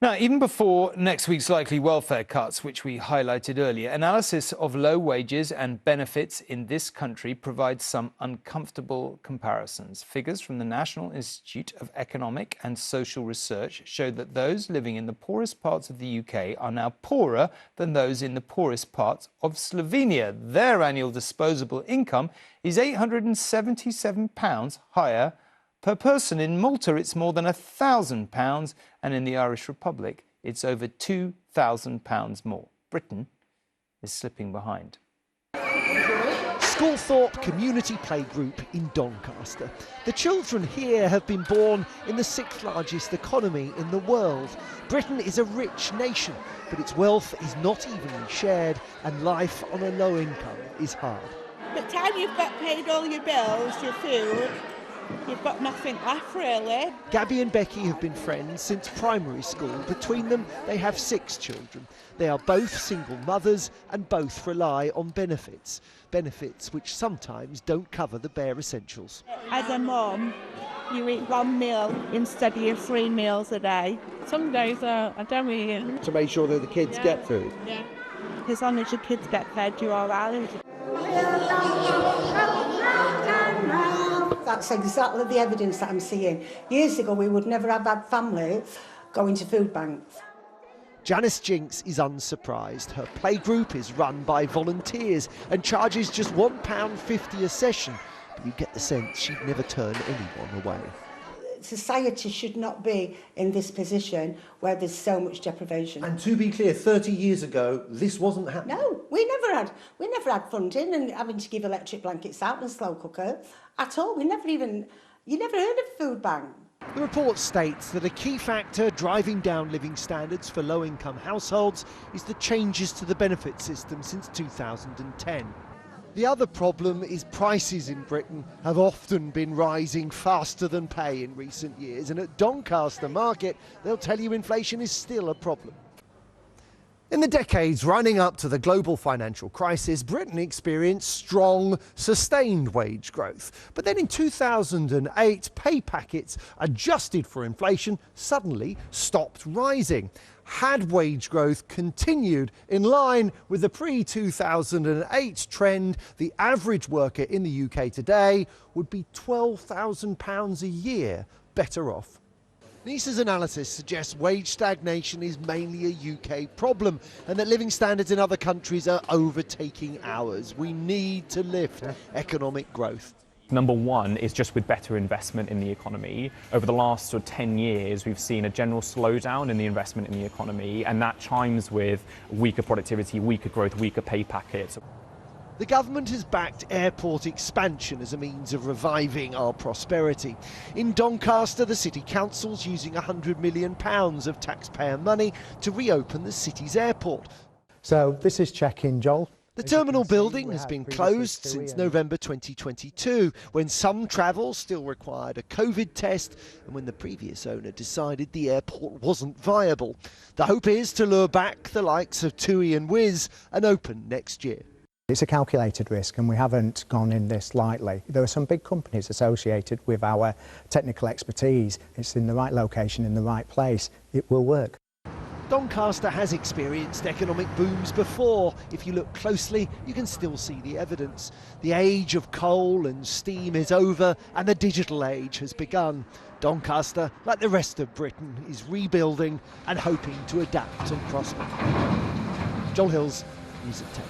Now, even before next week's likely welfare cuts, which we highlighted earlier, analysis of low wages and benefits in this country provides some uncomfortable comparisons. Figures from the National Institute of Economic and Social Research show that those living in the poorest parts of the UK are now poorer than those in the poorest parts of Slovenia. Their annual disposable income is £877 higher per person. In Malta, it's more than £1,000, and in the Irish Republic, it's over £2,000 more. Britain is slipping behind. Sculthorpe Community Playgroup in Doncaster. The children here have been born in the sixth largest economy in the world. Britain is a rich nation, but its wealth is not evenly shared, and life on a low income is hard. By the time you've got paid all your bills, your food, you've got nothing left, really. Gabby and Becky have been friends since primary school. Between them, they have 6 children. They are both single mothers and both rely on benefits. Benefits which sometimes don't cover the bare essentials. As a mum, you eat 1 meal instead of your 3 meals a day. Some days I don't eat. To make sure that the kids get food. Yeah. As long as your kids get fed, you're all right. That's exactly the evidence that I'm seeing. Years ago, we would never have that family going to food banks. Janice Jinks is unsurprised. Her playgroup is run by volunteers and charges just £1.50 a session. But you get the sense she'd never turn anyone away. Society should not be in this position where there's so much deprivation. And to be clear, 30 years ago, this wasn't happening. No, we never had funding and having to give electric blankets out and slow cooker at all. You never heard of food bank. The report states that a key factor driving down living standards for low-income households is the changes to the benefit system since 2010. The other problem is prices in Britain have often been rising faster than pay in recent years, and at Doncaster Market, they'll tell you inflation is still a problem. In the decades running up to the global financial crisis, Britain experienced strong, sustained wage growth. But then in 2008, pay packets adjusted for inflation suddenly stopped rising. Had wage growth continued in line with the pre-2008 trend, the average worker in the UK today would be £12,000 a year better off. NISA's analysis suggests wage stagnation is mainly a UK problem and that living standards in other countries are overtaking ours. We need to lift economic growth. Number one is just with better investment in the economy. Over the last 10 years, we've seen a general slowdown in the investment in the economy, and that chimes with weaker productivity, weaker growth, weaker pay packets. The government has backed airport expansion as a means of reviving our prosperity. In Doncaster, the City Council's using £100 million of taxpayer money to reopen the city's airport. So this is check-in, Joel. The terminal building has been closed since November 2022, when some travel still required a COVID test and when the previous owner decided the airport wasn't viable. The hope is to lure back the likes of TUI and Wizz and open next year. It's a calculated risk and we haven't gone in this lightly. There are some big companies associated with our technical expertise. It's in the right location, in the right place. It will work. Doncaster has experienced economic booms before. If you look closely, you can still see the evidence. The age of coal and steam is over and the digital age has begun. Doncaster, like the rest of Britain, is rebuilding and hoping to adapt and prosper. Joel Hills, News at 10.